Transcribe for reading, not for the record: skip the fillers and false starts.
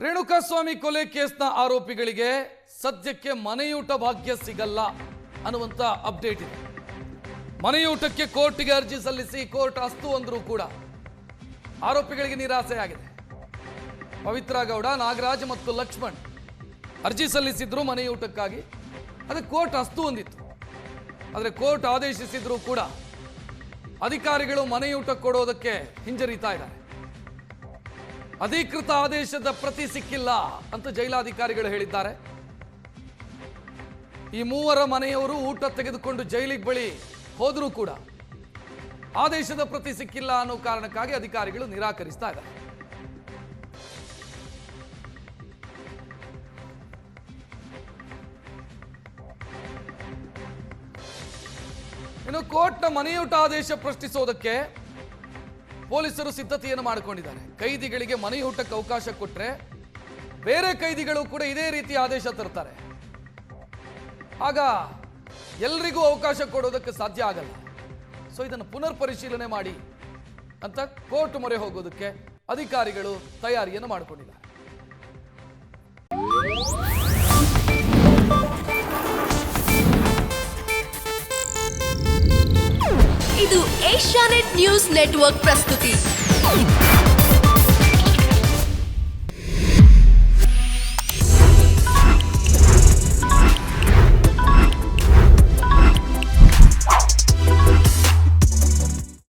ರೇಣುಕಾಸ್ವಾಮಿ ಕೊಲೆ ಕೇಸ್ನ ಆರೋಪಿಗಳಿಗೆ ಸದ್ಯಕ್ಕೆ ಮನೆಯೂಟ ಭಾಗ್ಯ ಸಿಗಲ್ಲ ಅನ್ನುವಂತ ಅಪ್ಡೇಟ್ ಇದೆ. ಮನೆಯೂಟಕ್ಕೆ ಕೋರ್ಟ್ಗೆ ಅರ್ಜಿ ಸಲ್ಲಿಸಿ ಕೋರ್ಟ್ ಅಸ್ತು ಅಂದರೂ ಕೂಡ ಆರೋಪಿಗಳಿಗೆ ನಿರಾಸೆಯಾಗಿದೆ. ಪವಿತ್ರ ಗೌಡ, ನಾಗರಾಜ್ ಮತ್ತು ಲಕ್ಷ್ಮಣ್ ಅರ್ಜಿ ಸಲ್ಲಿಸಿದ್ರು ಮನೆಯೂಟಕ್ಕಾಗಿ. ಅದಕ್ಕೆ ಕೋರ್ಟ್ ಅಸ್ತು ಹೊಂದಿತ್ತು. ಆದರೆ ಕೋರ್ಟ್ ಆದೇಶಿಸಿದ್ರು ಕೂಡ ಅಧಿಕಾರಿಗಳು ಮನೆಯೂಟ ಕೊಡೋದಕ್ಕೆ ಹಿಂಜರಿತಾ ಇದ್ದಾರೆ. ಅಧಿಕೃತ ಆದೇಶದ ಪ್ರತಿ ಸಿಕ್ಕಿಲ್ಲ ಅಂತ ಜೈಲಾಧಿಕಾರಿಗಳು ಹೇಳಿದ್ದಾರೆ. ಈ ಮೂವರ ಮನೆಯವರು ಊಟ ತೆಗೆದುಕೊಂಡು ಜೈಲಿಗೆ ಬಳಿ ಹೋದರೂ ಕೂಡ ಆದೇಶದ ಪ್ರತಿ ಸಿಕ್ಕಿಲ್ಲ ಅನ್ನೋ ಕಾರಣಕ್ಕಾಗಿ ಅಧಿಕಾರಿಗಳು ನಿರಾಕರಿಸ್ತಾ ಇದ್ದಾರೆ. ಇನ್ನು ಕೋರ್ಟ್ನ ಮನೆಯೂಟ ಆದೇಶ ಪ್ರಶ್ನಿಸೋದಕ್ಕೆ ಪೊಲೀಸರು ಸಿದ್ಧತೆಯನ್ನು ಮಾಡಿಕೊಂಡಿದ್ದಾರೆ. ಕೈದಿಗಳಿಗೆ ಮನೆಯೂಟಕ್ಕೆ ಅವಕಾಶ ಕೊಟ್ಟರೆ ಬೇರೆ ಕೈದಿಗಳು ಕೂಡ ಇದೇ ರೀತಿ ಆದೇಶ ತರ್ತಾರೆ. ಆಗ ಎಲ್ರಿಗೂ ಅವಕಾಶ ಕೊಡೋದಕ್ಕೆ ಸಾಧ್ಯ ಆಗಲ್ಲ. ಸೊ ಇದನ್ನು ಪುನರ್ ಪರಿಶೀಲನೆ ಮಾಡಿ ಅಂತ ಕೋರ್ಟ್ ಮೊರೆ ಹೋಗೋದಕ್ಕೆ ಅಧಿಕಾರಿಗಳು ತಯಾರಿಯನ್ನು ಮಾಡಿಕೊಂಡಿದ್ದಾರೆ. ಇದು ಏಷ್ಯಾನೆಟ್ ನ್ಯೂಸ್ ನೆಟ್ವರ್ಕ್ ಪ್ರಸ್ತುತಿ.